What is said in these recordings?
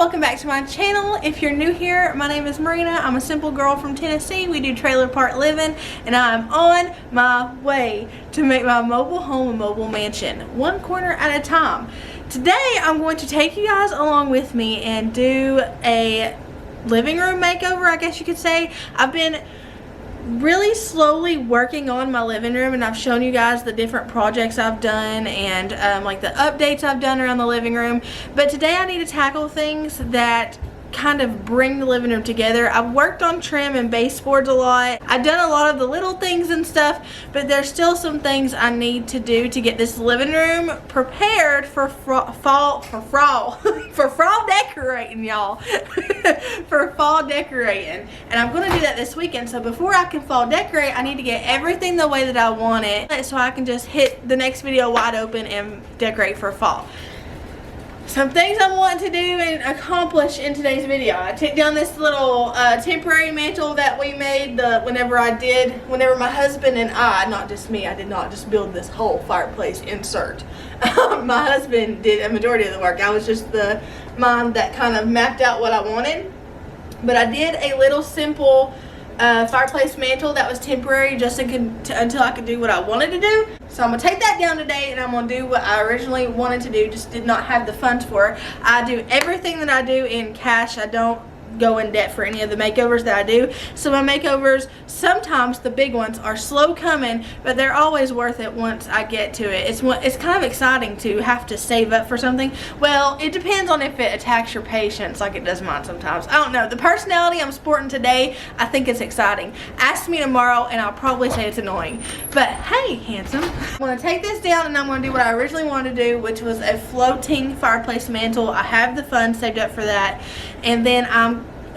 welcome back to my channel. If you're new here, my name is Merina. I'm a simple girl from Tennessee. We do trailer park living, and I'm on my way to make my mobile home a mobile mansion, one corner at a time. Today, I'm going to take you guys along with me and do a living room makeover, I guess you could say. I've been really slowly working on my living room, and I've shown you guys the different projects I've done and like the updates I've done around the living room. But today I need to tackle things that kind of bring the living room together. I've worked on trim and baseboards a lot. I've done a lot of the little things and stuff, but there's still some things I need to do to get this living room prepared for fall decorating, y'all. For fall decorating. And I'm gonna do that this weekend. So before I can fall decorate, I need to get everything the way that I want it, so I can just hit the next video wide open and decorate for fall. Some things I want to do and accomplish in today's video. I took down this little temporary mantle that we made whenever my husband and I, not just me, I did not just build this whole fireplace insert. My husband did a majority of the work. I was just the mom that kind of mapped out what I wanted. But I did a little simple fireplace mantle that was temporary just until I could do what I wanted to do. So I'm gonna take that down today, and I'm gonna do what I originally wanted to do, just did not have the funds for. I do everything that I do in cash. I don't go in debt for any of the makeovers that I do. So my makeovers, sometimes the big ones, are slow coming, but they're always worth it once I get to it. It's kind of exciting to have to save up for something. Well, it depends on if it attacks your patience like it does mine sometimes. I don't know. The personality I'm sporting today, I think it's exciting. Ask me tomorrow and I'll probably say it's annoying. But hey, handsome. I'm going to take this down and I'm going to do what I originally wanted to do, which was a floating fireplace mantle. I have the funds saved up for that. And then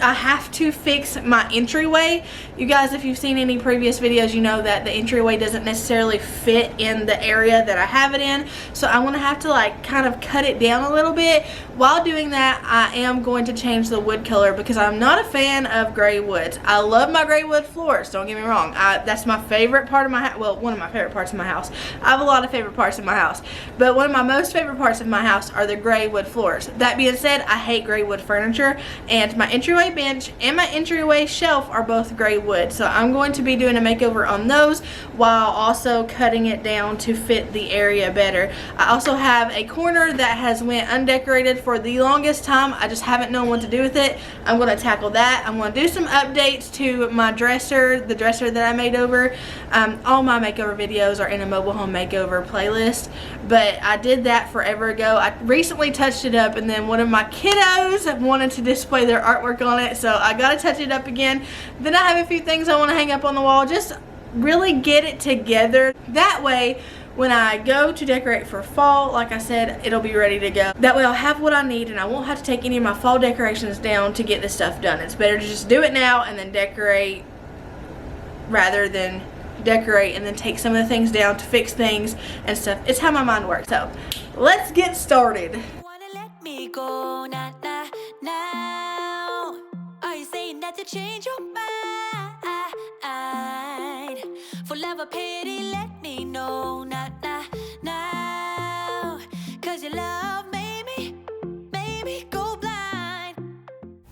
I have to fix my entryway. You guys, if you've seen any previous videos, you know that the entryway doesn't necessarily fit in the area that I have it in. So I'm going to have to like kind of cut it down a little bit. While doing that, I am going to change the wood color because I'm not a fan of gray woods. I love my gray wood floors, don't get me wrong. That's my favorite part of my house. Well, one of my favorite parts of my house. I have a lot of favorite parts of my house, but one of my most favorite parts of my house are the gray wood floors. That being said, I hate gray wood furniture, and my entryway bench and my entryway shelf are both gray wood. So I'm going to be doing a makeover on those while also cutting it down to fit the area better. I also have a corner that has went undecorated for the longest time. I just haven't known what to do with it. I'm going to tackle that. I'm going to do some updates to my dresser, the dresser that I made over. All my makeover videos are in a mobile home makeover playlist, but I did that forever ago. I recently touched it up, and then one of my kiddos wanted to display their artwork on it, so I gotta touch it up again. Then I have a few things I want to hang up on the wall, just really get it together. That way, when I go to decorate for fall, like I said, it'll be ready to go. That way I'll have what I need, and I won't have to take any of my fall decorations down to get this stuff done. It's better to just do it now and then decorate, rather than decorate and then take some of the things down to fix things and stuff. It's how my mind works. So let's get started. Wanna let me go, nah, nah, now? Are you saying that to change your mind? For love or pity, let me know, nah, nah, now. Cause your love made me go blind.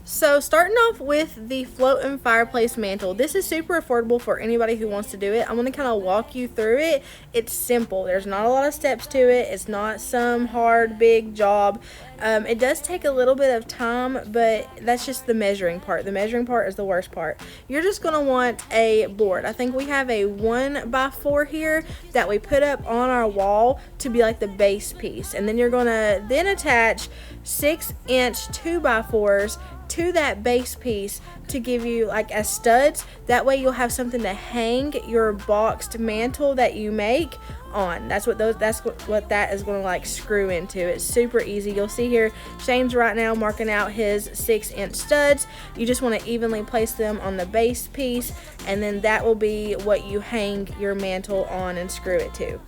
So starting off with the floating fireplace mantle, this is super affordable for anybody who wants to do it. I'm going to kind of walk you through it. It's simple. There's not a lot of steps to it. It's not some hard big job. It does take a little bit of time, but that's just the measuring part. The measuring part is the worst part. You're just going to want a board. I think we have a 1x4 here that we put up on our wall to be like the base piece. And then you're going to then attach 6-inch 2x4s to that base piece to give you like as studs. That way you'll have something to hang your boxed mantle that you make on. That's what that is going to like screw into. It's super easy. You'll see here Shane's right now marking out his 6-inch studs. You just want to evenly place them on the base piece, and then that will be what you hang your mantle on and screw it to.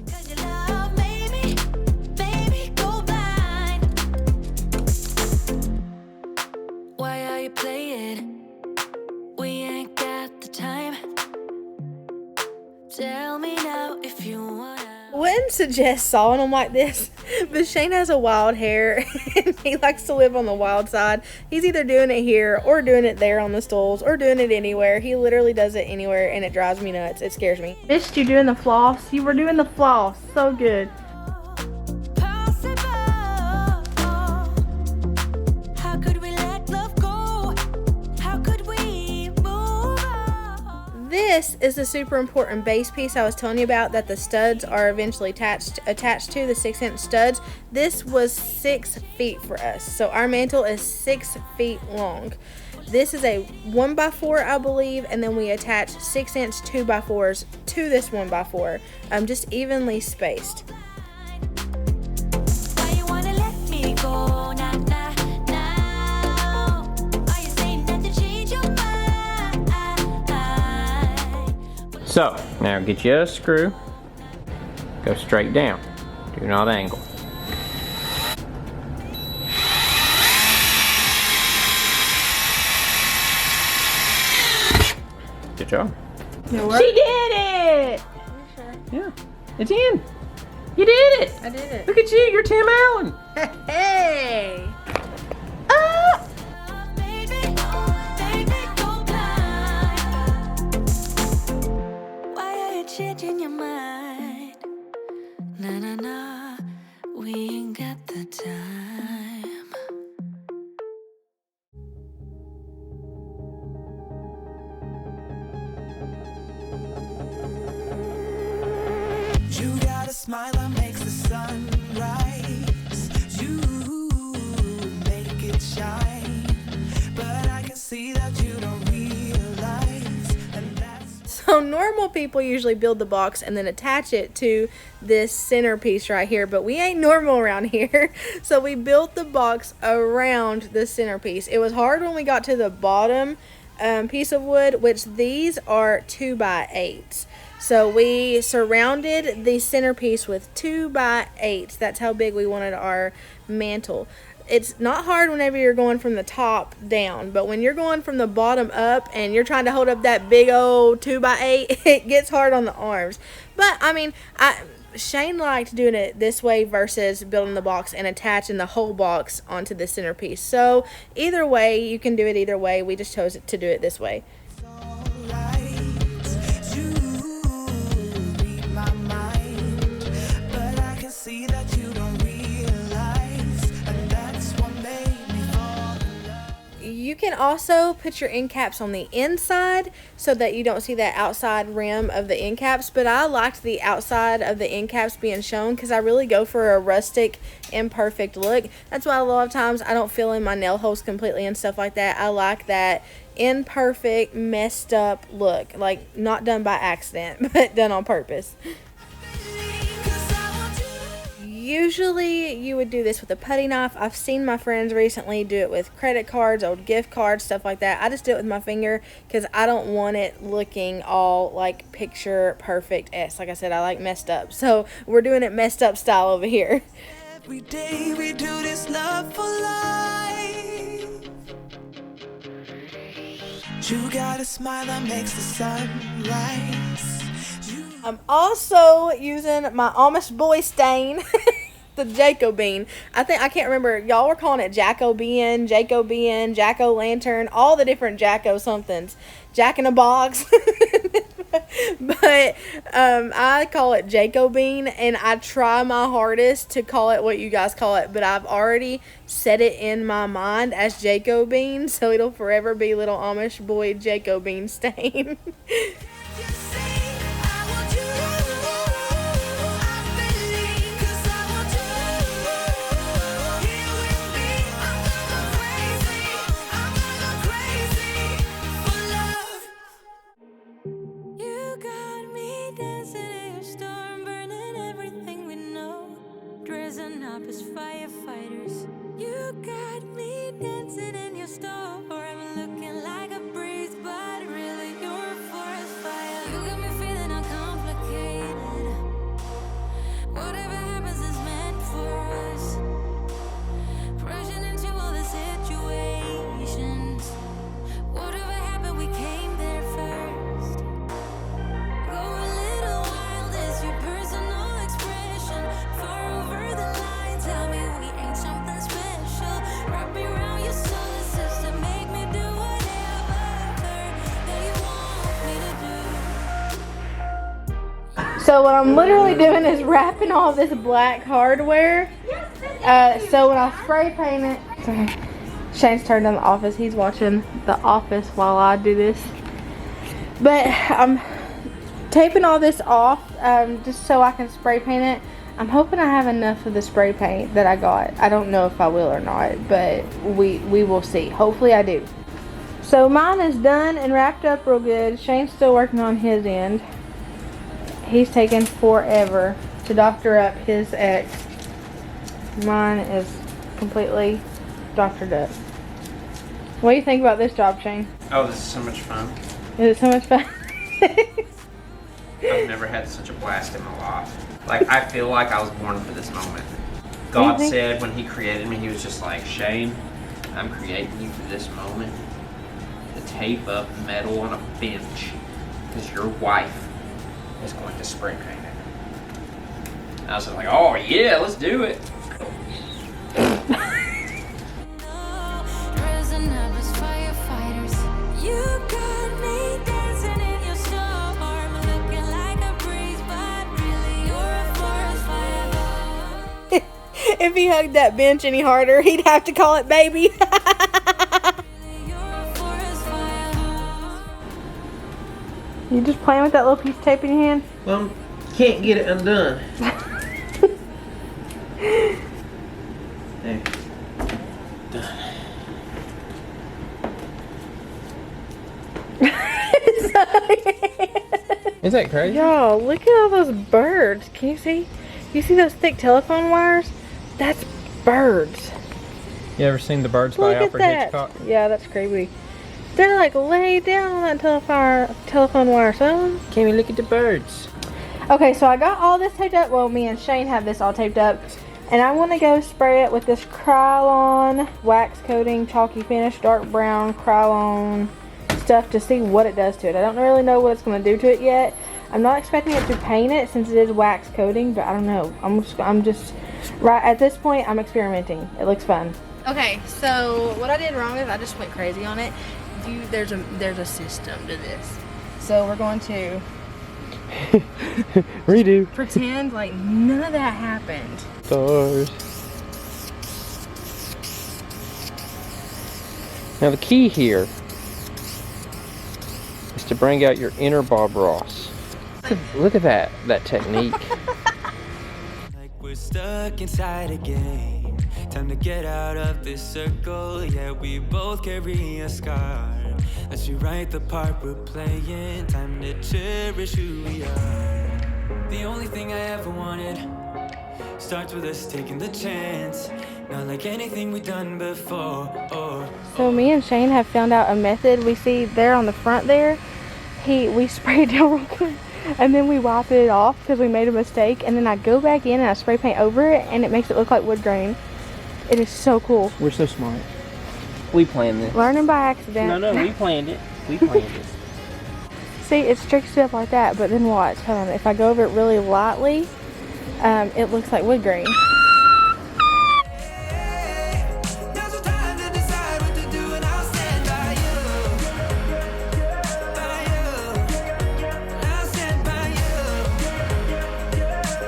Cause your love made me go blind. Why are you playing? We ain't got the time. Tell me now if you wanna. Wouldn't suggest sawing them like this, But Shane has a wild hair and he likes to live on the wild side. He's either doing it here or doing it there on the stools or doing it anywhere. He literally does it anywhere and it drives me nuts. It scares me. Missed you doing the floss. You were doing the floss. So good. This is the super important base piece I was telling you about that the studs are eventually attached to, the 6-inch studs. This was 6 feet for us. So our mantle is 6 feet long. This is a 1x4, I believe, and then we attach 6-inch 2x4s to this 1x4, just evenly spaced. So, now get you a screw, go straight down, do not angle. Good job. She did it! Sure. Yeah, it's in. You did it! I did it. Look at you, you're Tim Allen. Hey! Changing your mind, nah, nah, nah, we ain't got the time. You got a smile that makes the sun rise. You make it shine, but I can see that you don't realize, and that's So normal people usually build the box and then attach it to this centerpiece right here, but we ain't normal around here. So we built the box around the centerpiece. It was hard when we got to the bottom piece of wood, which these are 2x8s. So we surrounded the centerpiece with 2x8s. That's how big we wanted our mantle. It's not hard whenever you're going from the top down, but when you're going from the bottom up and you're trying to hold up that big old 2x8, it gets hard on the arms. But I mean, Shane liked doing it this way versus building the box and attaching the whole box onto the centerpiece. So either way, you can do it either way. We just chose to do it this way. alright. You read my mind, but I can see that you don't realize, and that's what made me fall in love. You can also put your end caps on the inside so that you don't see that outside rim of the end caps, but I liked the outside of the end caps being shown because I really go for a rustic, imperfect look. That's why a lot of times I don't fill in my nail holes completely and stuff like that. I like that imperfect, messed up look, like not done by accident, but done on purpose. Usually you would do this with a putty knife. I've seen my friends recently do it with credit cards, old gift cards, stuff like that. I just do it with my finger because I don't want it looking all like picture perfect. Like I said, I like messed up. So we're doing it messed up style over here. Every day we do this love for life. You got a smile that makes the sun rise. I'm also using my Amish boy stain, the Jacobean. I can't remember. Y'all were calling it Jacobean, Jack-o'-lantern, all the different Jack-o'-somethings. Jack in a box. But I call it Jacobean, and I try my hardest to call it what you guys call it, but I've already set it in my mind as Jacobean, so it'll forever be little Amish boy Jacobean stain. As firefighters, you got me dancing in your store. I'm looking like a breeze, but really you're a forest fire. You got me feeling uncomplicated. Whatever happens is meant for us. Rushing into all the situations. Whatever happened, we came there first. Go a little wild is your personal expression. Far over the lines. So what I'm literally doing is wrapping all this black hardware. So when I spray paint it, sorry, Shane's turned on the office. He's watching The Office while I do this. But I'm taping all this off just so I can spray paint it. I'm hoping I have enough of the spray paint that I got. I don't know if I will or not, but we will see. Hopefully I do. So mine is done and wrapped up real good. Shane's still working on his end. He's taking forever to doctor up his ex. Mine is completely doctored up. What do you think about this job, Shane? Oh, this is so much fun. Is it so much fun? I've never had such a blast in my life. Like, I feel like I was born for this moment. God said when he created me, he was just like, Shane, I'm creating you for this moment to tape up metal on a bench because your wife is going to spray paint it. And I was just like, oh yeah, let's do it. Dressing up as firefighters. You got me dancing in your storm, looking like a breeze, but really you're a forest fire. If he hugged that bench any harder, he'd have to call it baby. You're a forest fire. You just playing with that little piece of tape in your hand? Well, can't get it undone. There. Done. Is that crazy? Y'all, look at all those birds. Can you see? You see those thick telephone wires? That's birds. You ever seen the birds by Look at Alfred that. Hitchcock? Yeah, that's creepy. They're like laid down on that telephone wire, son. Can we look at the birds? Okay, so I got all this taped up. Well, me and Shane have this all taped up. And I want to go spray it with this Krylon wax coating, chalky finish, dark brown Krylon stuff to see what it does to it. I don't really know what it's going to do to it yet. I'm not expecting it to paint it since it is wax coating, but I don't know. I'm just right at this point, I'm experimenting. It looks fun. Okay, so what I did wrong is I just went crazy on it. There's a system to this. So we're going to Redo. pretend like none of that happened. Stars. Now the key here is to bring out your inner Bob Ross. Look at that technique. Like we're stuck inside a game. Time to get out of this circle. Yeah, we both carry a scar. Let's rewrite the part we're playing. Time to cherish who we are. The only thing I ever wanted starts with us taking the chance. Not like anything we've done before. So me and Shane have found out a method. We see there on the front there, we spray it down real good and then we wipe it off because we made a mistake, and then I go back in and I spray paint over it and it makes it look like wood grain. It is so cool. We're so smart. We planned this. Learning by accident. No, we planned it. We planned it. See, it's tricked up like that, but then watch. Hold on. If I go over it really lightly, it looks like wood grain. Now's the time to decide what to do, and I'll stand by you. I'll stand by you.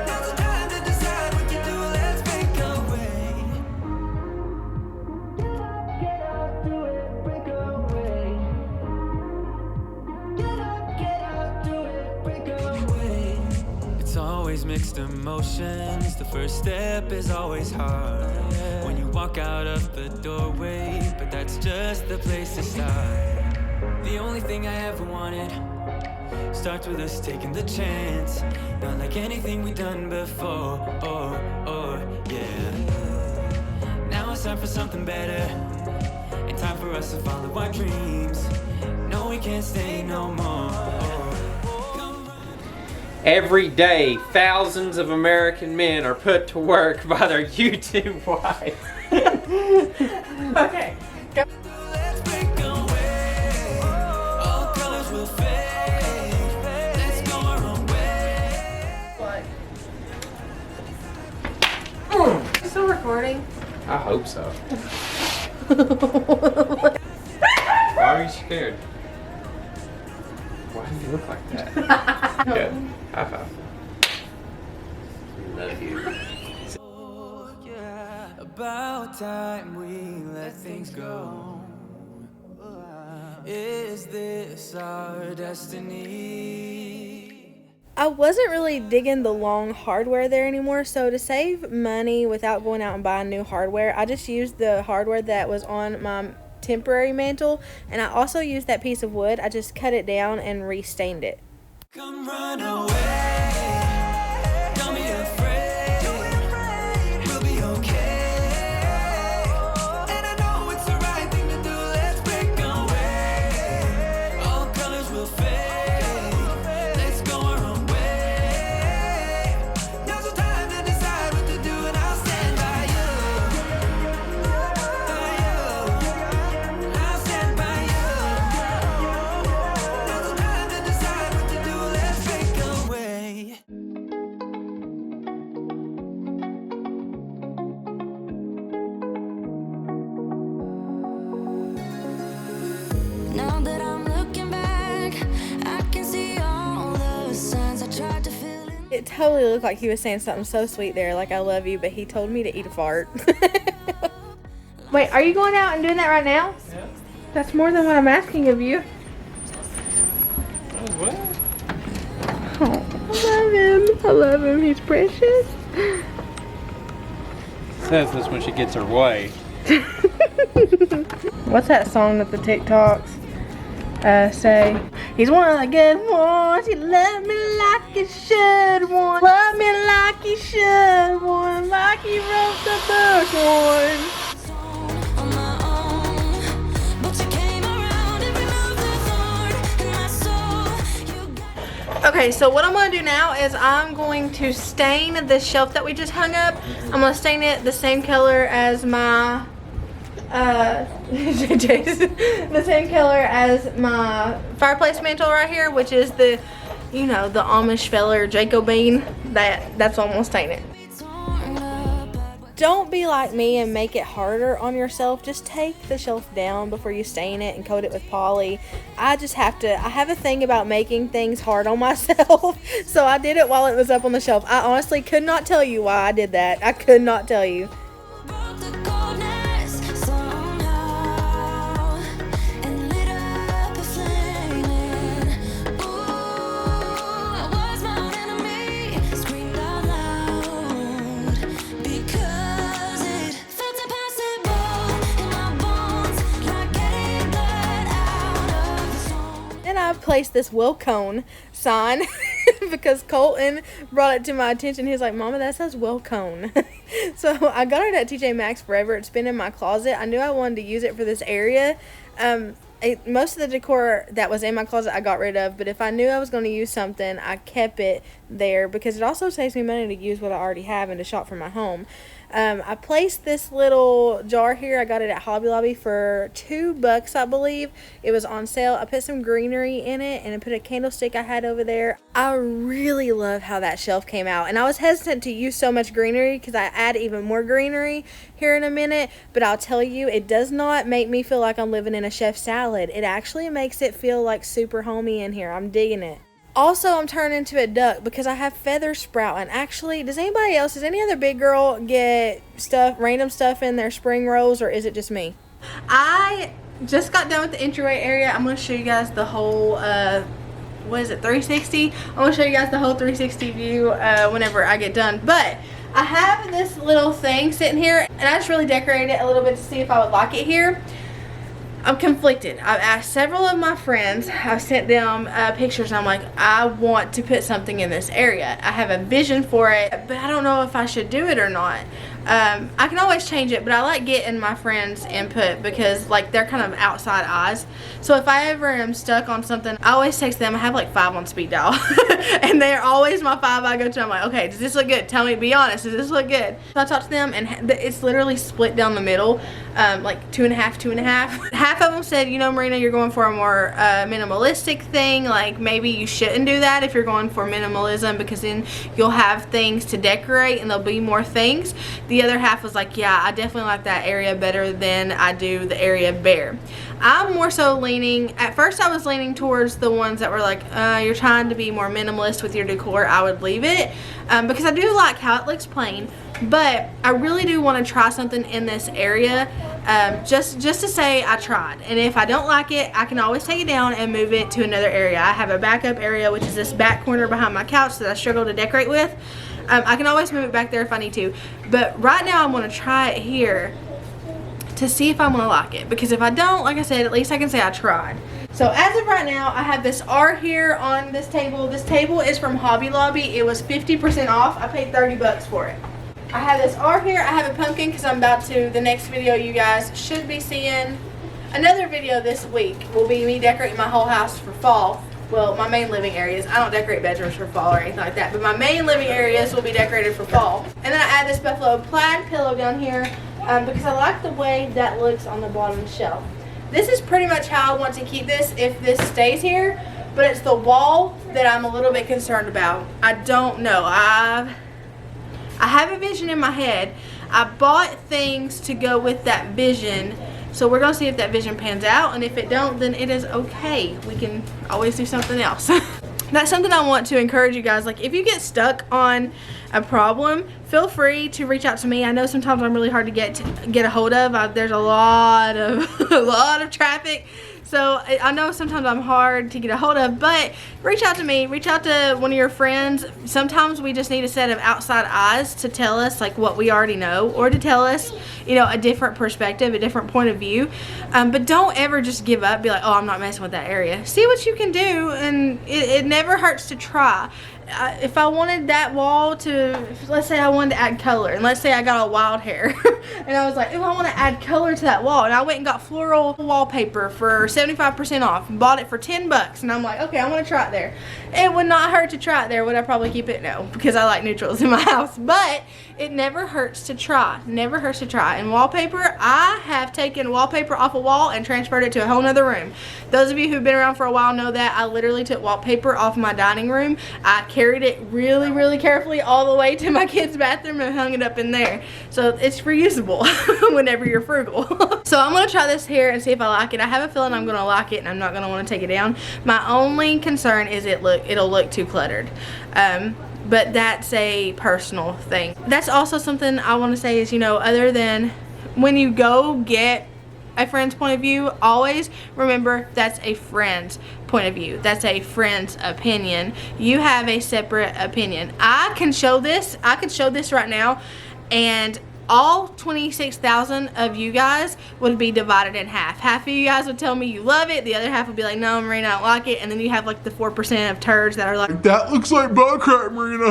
Now's the time to decide what to do. Let's break away. Get up, do it, break away. Get up, do it, break away. It's always mixed emotions. The first step is always hard. When you walk out of the doorway, but that's just the place to start. The only thing I ever wanted starts with us taking the chance. Not like anything we've done before. Yeah. Now it's time for something better, and time for us to follow our dreams. No, we can't stay no more. Every day, thousands of American men are put to work by their YouTube wives. Okay. Let's break away. All colors will fade. Let's go our own way. Still recording? I hope so. Why are you scared? Why do you look like that? Good. High five. Love you. Yeah, about time we let things go. Is this our destiny? I wasn't really digging the long hardware there anymore, so to save money without going out and buying new hardware, I just used the hardware that was on my temporary mantle, and I also used that piece of wood. I just cut it down and restained it. Come run away. Don't be afraid. We'll be okay. And I know it's the right thing to do. Let's break away. All colors will fade. Let's go our own way. Now's the time to decide what to do, and I'll stand by you. I'll stand by you. Now's the time to decide what to do. Let's break away. Now that I'm looking back, I can see all the signs I tried to fill in. It totally looked like he was saying something so sweet there, like I love you, but he told me to eat a fart. Wait, are you going out and doing that right now? Yeah. That's more than what I'm asking of you. What? Oh, I love him. I love him. He's precious. Says this when she gets her way. What's that song that the TikToks say? He's one of the good ones. He loved me like he should one. Love me like he should one. Like he wrote the book one. On my own, but you came around and removed the thorn in my soul. You got Okay, so what I'm going to do now is I'm going to stain the shelf that we just hung up. I'm going to stain it the same color as my the same color as my fireplace mantle right here, which is the, you know, the Amish feller Jacobine. That's almost stain it. torn up. Don't be like me and make it harder on yourself. Just take the shelf down before you stain it and coat it with poly. I have a thing about making things hard on myself. So I did it while it was up on the shelf. I honestly could not tell you why I did that. I could not tell you. Broke the coldness somehow and lit up a flame. Ooh, I was my own enemy, screamed out loud because it felt impossible in my bones, like getting blood out of the stone. And I placed this will cone sign because Colton brought it to my attention. He was like, Mama, that says will cone. So I got it at TJ Maxx forever. It's been in my closet. I knew I wanted to use it for this area. Most of the decor that was in my closet I got rid of, but if I knew I was going to use something, I kept it there because it also saves me money to use what I already have and to shop for my home. I placed this little jar here. I got it at Hobby Lobby for $2, I believe. It was on sale. I put some greenery in it and I put a candlestick I had over there. I really love how that shelf came out, and I was hesitant to use so much greenery because I add even more greenery here in a minute, but I'll tell you, it does not make me feel like I'm living in a chef salad. It actually makes it feel like super homey in here. I'm digging it. Also, I'm turning into a duck because I have feathers sprouting. Actually, does any other big girl get random stuff in their spring rolls, or is it just me? I just got done with the entryway area. I'm going to show you guys the whole, 360? I'm going to show you guys the whole 360 view whenever I get done. But I have this little thing sitting here, and I just really decorated it a little bit to see if I would like it here. I'm conflicted. I've asked several of my friends. I've sent them pictures, and I'm like, I want to put something in this area. I have a vision for it, but I don't know if I should do it or not. I can always change it, but I like getting my friends' input because, like, they're kind of outside eyes. So if I ever am stuck on something, I always text them. I have like 5 on speed dial, and they're always my 5 I go to. I'm like, okay, does this look good? Tell me, be honest, does this look good? So I talk to them, and it's literally split down the middle, like 2.5, 2.5. Half of them said, you know, Merina, you're going for a more minimalistic thing. Like, maybe you shouldn't do that if you're going for minimalism, because then you'll have things to decorate and there'll be more things. the other half was like, yeah, I definitely like that area better than I do the area bare. I'm more so leaning, at first I was leaning towards the ones that were like, you're trying to be more minimalist with your decor. I would leave it because I do like how it looks plain, but I really do want to try something in this area just to say I tried. And if I don't like it, I can always take it down and move it to another area. I have a backup area, which is this back corner behind my couch that I struggle to decorate with. I can always move it back there if I need to, but right now I'm going to try it here to see if I'm going to like it, because if I don't, like I said, at least I can say I tried. So as of right now, I have this R here on this table. This table is from Hobby Lobby. It was 50% off. I paid 30 bucks for it. I have this R here. I have a pumpkin because I'm about to, the next video you guys should be seeing, another video this week will be me decorating my whole house for fall. Well, my main living areas. I don't decorate bedrooms for fall or anything like that, but my main living areas will be decorated for fall. And then I add this buffalo plaid pillow down here because I like the way that looks on the bottom shelf. This is pretty much how I want to keep this if this stays here, but it's the wall that I'm a little bit concerned about. I don't know. I have a vision in my head. I bought things to go with that vision. So we're going to see if that vision pans out, and if it don't, then it is okay. We can always do something else. That's something I want to encourage you guys. Like, if you get stuck on a problem, feel free to reach out to me. I know sometimes I'm really hard to get a hold of. There's a lot of traffic. So I know sometimes I'm hard to get a hold of, but reach out to me, reach out to one of your friends. Sometimes we just need a set of outside eyes to tell us like what we already know, or to tell us, you know, a different perspective, a different point of view. But don't ever just give up, be like, oh, I'm not messing with that area. See what you can do, and it never hurts to try. If I wanted that wall to, let's say I wanted to add color, and let's say I got a wild hair and I was like, oh, I want to add color to that wall, and I went and got floral wallpaper for 75% off and bought it for 10 bucks, and I'm like, okay, I want to try it there. It would not hurt to try it there. Would I probably keep it? No, because I like neutrals in my house, but it never hurts to try. Never hurts to try. And wallpaper, I have taken wallpaper off a wall and transferred it to a whole nother room. Those of you who've been around for a while know that I literally took wallpaper off my dining room. I carried it really carefully all the way to my kids' bathroom and hung it up in there. So it's reusable whenever you're frugal. So I'm going to try this here and see if I like it. I have a feeling I'm going to like it, and I'm not going to want to take it down. My only concern is it'll look too cluttered. But that's a personal thing. That's also something I want to say is, you know, other than when you go get a friend's point of view, always remember that's a friend's point of view. That's a friend's opinion. You have a separate opinion. I could show this right now, and all 26,000 of you guys would be divided in half. Half of you guys would tell me you love it. The other half would be like, no, Marina, I don't like it. And then you have like the 4% of turds that are like, that looks like buttcrack, Marina.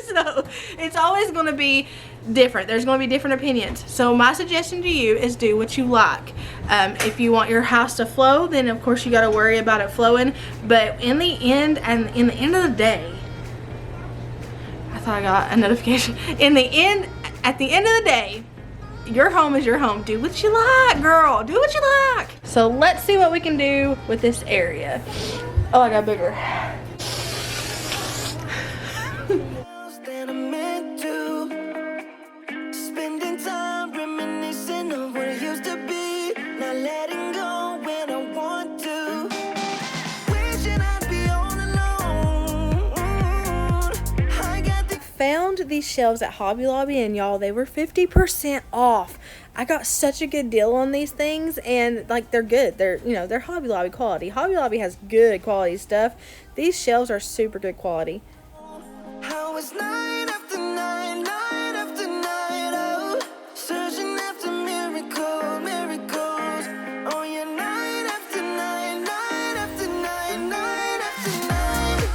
So it's always going to be different. There's going to be different opinions. So my suggestion to you is do what you like. If you want your house to flow, then of course you got to worry about it flowing. But in the end, and in the end of the day, I thought I got a notification. At the end of the day, your home is your home. Do what you like, girl. Do what you like. So let's see what we can do with this area. Oh, I got bigger. Than I'm meant to. Spending time reminiscing of what it used to be. Not letting go when I want to. Wishing I'd be all alone. I got the Found these shelves at Hobby Lobby, and y'all, they were 50% off. I got such a good deal on these things, and like they're good. They're, you know, they're Hobby Lobby quality. Hobby Lobby has good quality stuff. These shelves are super good quality. how it's night after night, night after night, oh, searching after miracles, miracles. Oh yeah, night after night, night after night, night after night.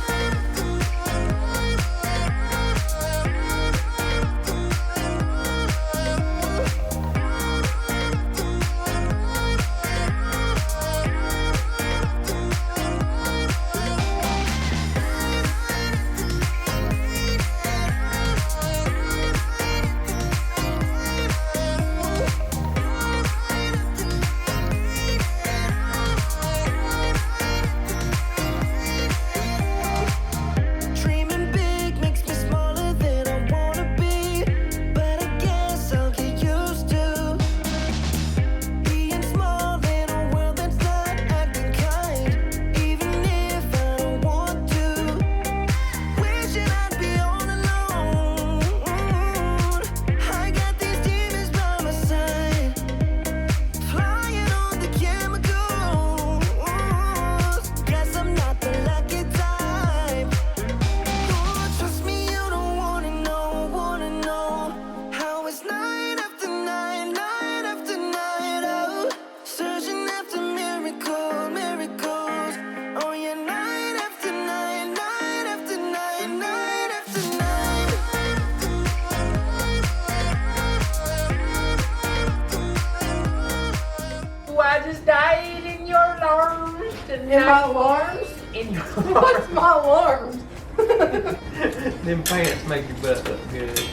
I just died in your arms. In my alarms? In your What's my alarms? Them pants make your butt look good.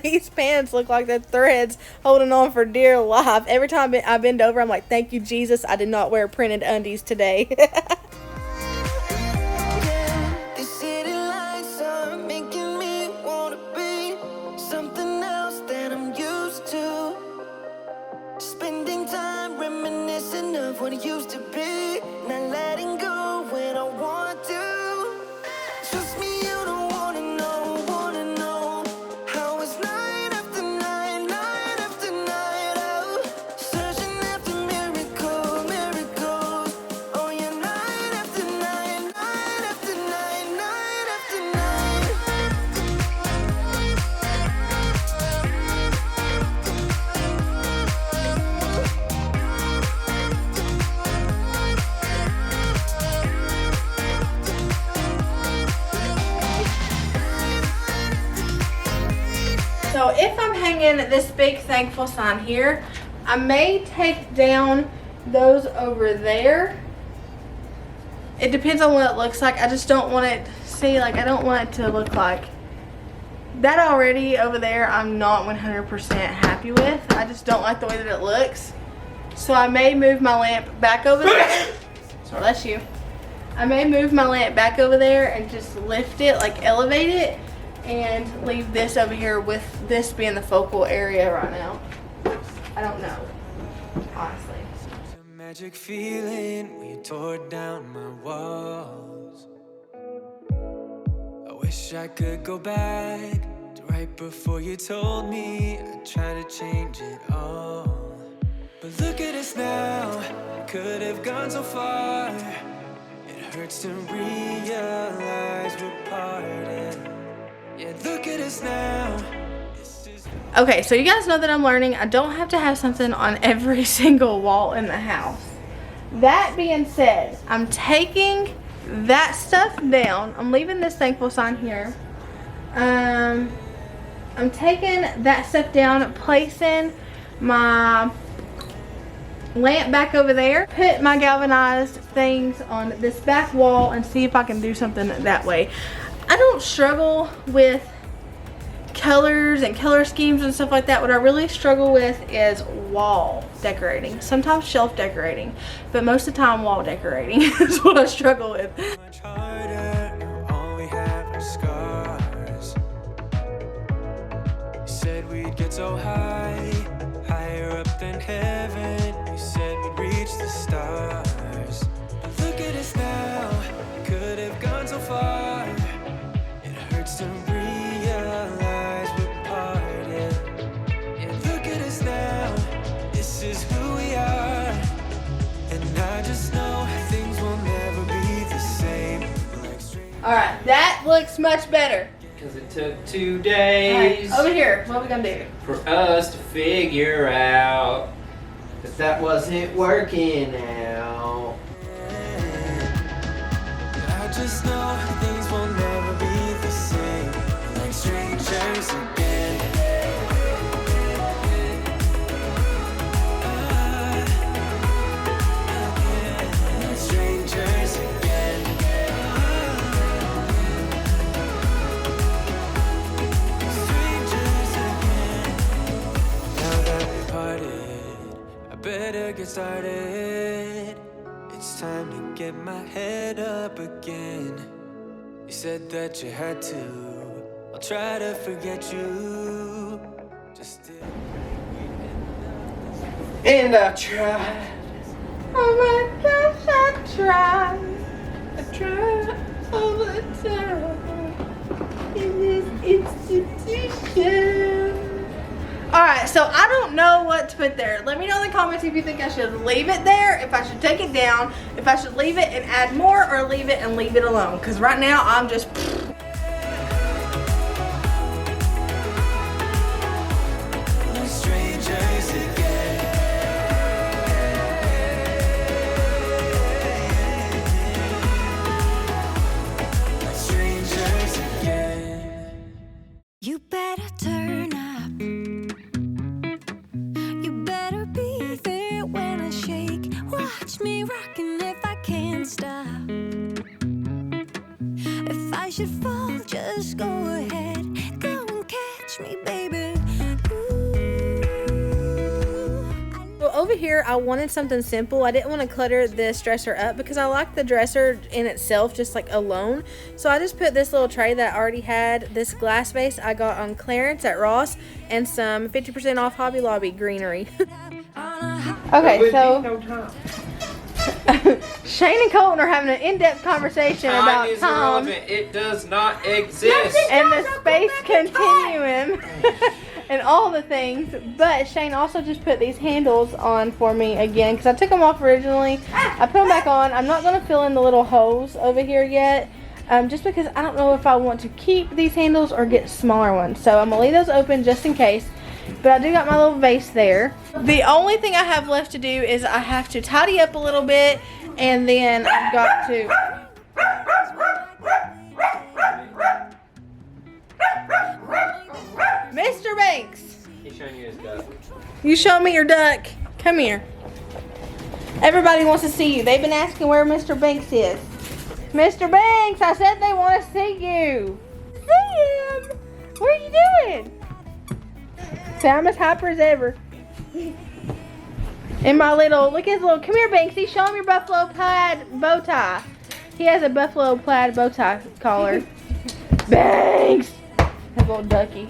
These pants look like the threads holding on for dear life. Every time I bend over, I'm like, thank you, Jesus. I did not wear printed undies today. These city lights are making me wanna be something else that I'm used to. Spending time reminiscing of what it used to be, not letting go when I want to. Trust me, you don't wanna know how it's night after night, night after night. Oh, searching after miracles. Oh yeah, night after night, night after night, night after night. So if I'm hanging this big thankful sign here, I may take down those over there. It depends on what it looks like. I just don't want it, see, like I don't want it to look like that already over there. I'm not 100% happy with. I just don't like the way that it looks. So I may move my lamp back over there. Bless you. I may move my lamp back over there and just lift it, like elevate it, and leave this over here with this being the focal area right now. I don't know, honestly. A magic feeling when you tore down my walls. I wish I could go back to right before you told me I'd try to change it all. But look at us now, it could have gone so far. It hurts to realize we're parted. Yeah, look at us now. Okay, so you guys know that I'm learning I don't have to have something on every single wall in the house. That being said, I'm taking that stuff down. I'm leaving this thankful sign here. I'm taking that stuff down, placing my lamp back over there, put my galvanized things on this back wall, and see if I can do something that way. I don't struggle with colors and color schemes and stuff like that. What I really struggle with is wall decorating. Sometimes shelf decorating, but most of the time wall decorating is what I struggle with. Much harder, now all we have are scars. You said we'd get so high, higher up than heaven. You said we'd reach the stars. But look at us now, it could have gone so far. It hurts to realize we're parted. Yeah, look at us now, this is who we are. And I just know things will never be the same. Alright, that looks much better. Because it took 2 Alright, days over here, what are we gonna do? for us to figure out that that wasn't working out. I just know things will never be the same. Like strangers again. Like strangers again. Strangers again. Now that we parted, I better get started. It's time to get my head up again. You said that you had to. I'll try to forget you. Just still. And I tried. Oh my gosh, I tried all the time in this institution. Alright, so I don't know what to put there. Let me know in the comments if you think I should leave it there, if I should take it down, if I should leave it and add more, or leave it and leave it alone. Because right now I'm just... Like strangers again. Like strangers again. You better turn up should fall, just go ahead. Go and catch me, baby. So over here, I wanted something simple. I didn't want to clutter this dresser up because I like the dresser in itself just like alone. So I just put this little tray that I already had, this glass vase I got on clearance at Ross, and some 50% off Hobby Lobby greenery. Okay, so Shane and Colton are having an in-depth conversation about Time is time irrelevant. It does not exist. and the space continuum and all the things. But Shane also just put these handles on for me again because I took them off originally. I put them back on. I'm not going to fill in the little holes over here yet, just because I don't know if I want to keep these handles or get smaller ones. So I'm going to leave those open just in case. But I do got my little vase there. The only thing I have left to do is I have to tidy up a little bit, and then I've got to... Mr. Banks! He's showing you his duck. You show me your duck. Come here. Everybody wants to see you. They've been asking where Mr. Banks is. Mr. Banks, I said they want to see you. See him? What are you doing? See, I'm as hyper as ever. And my little, look at his little, come here Banksy, show him your buffalo plaid bow tie. He has a buffalo plaid bow tie collar. Banks! His little ducky.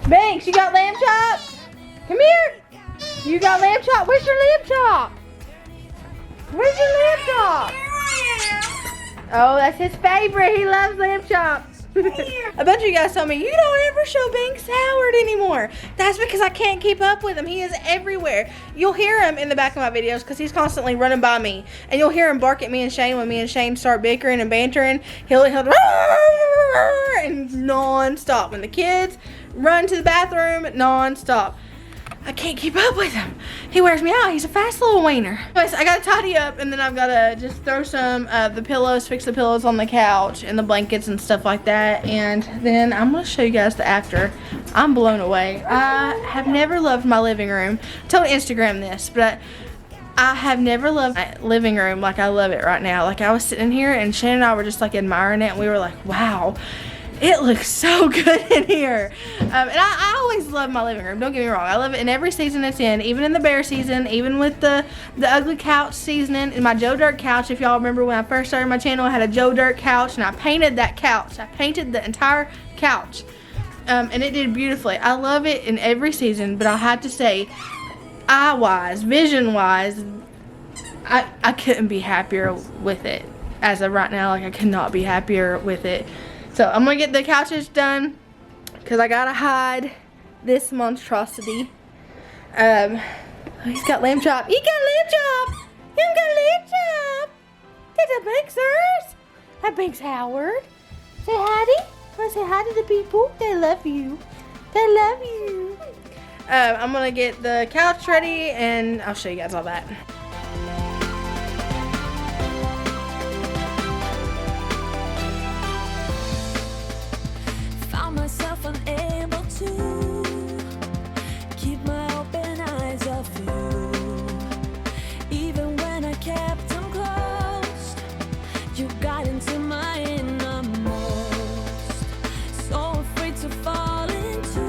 Banks, you got lamb chop? Come here. You got lamb chop? Where's your lamb chop? Where's your lamb chop? Oh, that's his favorite. He loves lamb chops. A bunch of you guys told me, you don't ever show Banks Howard anymore. That's because I can't keep up with him. He is everywhere. You'll hear him in the back of my videos because he's constantly running by me. And you'll hear him bark at me and Shane when me and Shane start bickering and bantering. He'll and non-stop. When the kids run to the bathroom, non-stop. I can't keep up with him. He wears me out. He's a fast little wiener. Anyways, I gotta tidy up, and then I've gotta just throw some of the pillows, fix the pillows on the couch and the blankets and stuff like that. And then I'm gonna show you guys the after. I'm blown away. I have never loved my living room. I told Instagram this, but I have never loved my living room like I love it right now. Like I was sitting here and Shannon and I were just like admiring it, and we were like, wow. It looks so good in here. And I always love my living room. Don't get me wrong. I love it in every season it's in. Even in the bear season. Even with the ugly couch seasoning. And my Joe Dirt couch. If y'all remember when I first started my channel, I had a Joe Dirt couch. And I painted that couch. I painted the entire couch. And it did beautifully. I love it in every season. But I have to say, eye-wise, vision-wise, I couldn't be happier with it. As of right now, like I could not be happier with it. So I'm gonna get the couches done because I gotta hide this monstrosity. He's got lamb chop. He got lamb chop. He got lamb chop. That's a Banksers. That Banks Howard. Say howdy. Wanna say hi to the people? They love you. They love you. I'm gonna get the couch ready and I'll show you guys all that. Myself unable to keep my open eyes off you. Even when I kept them closed, you got into my innermost. So afraid to fall into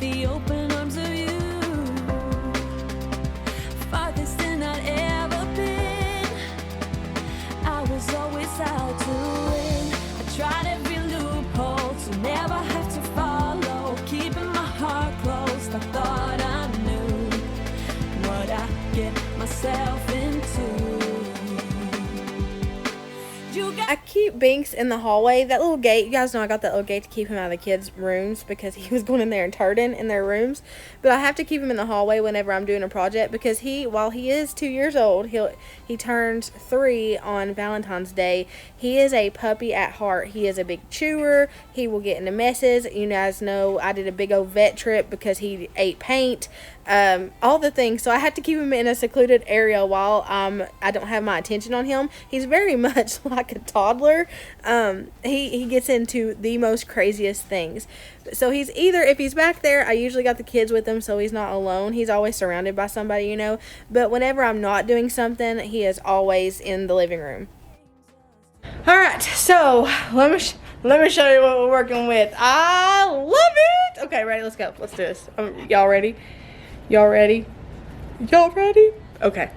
the open arms of you. Farthest than I'd ever been. I was always out to win. I tried every loophole to never have to follow, keeping my heart closed. I thought I knew what I get myself into. I keep Banks in the hallway. That little gate, you guys know I got that little gate to keep him out of the kids' rooms because he was going in there and turning in their rooms. But I have to keep him in the hallway whenever I'm doing a project because while he is 2 years old, he turns 3 on Valentine's Day. He is a puppy at heart. He is a big chewer. He will get into messes. You guys know I did a big old vet trip because he ate paint. All the things. So I had to keep him in a secluded area while I don't have my attention on him. He's very much like a toddler. He gets into the most craziest things. So he's either, if he's back there, I usually got the kids with him so he's not alone. He's always surrounded by somebody, you know. But whenever I'm not doing something, he is always in the living room. All right, so let me show you what we're working with. I love it. Okay, ready? Let's go. Let's do this. Y'all ready? Y'all ready? Y'all ready? Okay.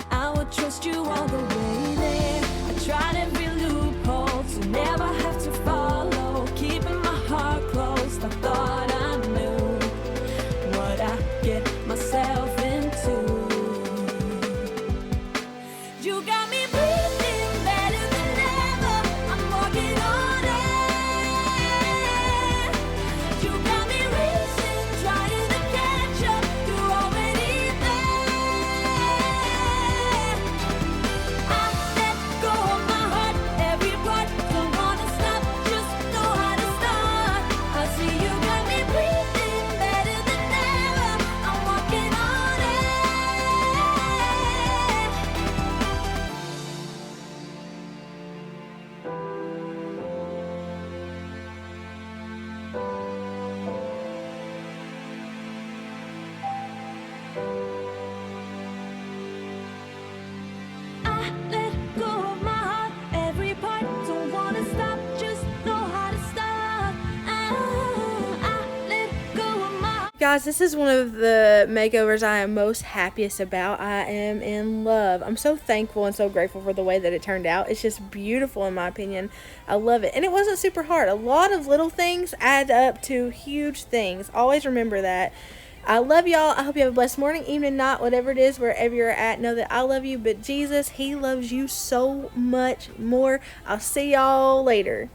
I would trust you all the way there. I tried every loophole to never have to follow. Keeping my heart closed, I thought I knew what I get myself into. You got me breathing better than ever. I'm working on it. You got me racing, trying to catch up. You're already there. I let go of my heart, every part. Don't wanna stop, just know how to start. I see you got me breathing better than ever. I'm working on it. I let go of my heart, every part. Don't wanna stop, just know how to start. I let go of my heart. Guys, this is one of the makeovers I am most happiest about. I am in love. I'm so thankful and so grateful for the way that it turned out. It's just beautiful in my opinion. I love it. And it wasn't super hard. A lot of little things add up to huge things. Always remember that. I love y'all. I hope you have a blessed morning, evening, night, whatever it is, wherever you're at. Know that I love you, but Jesus, he loves you so much more. I'll see y'all later.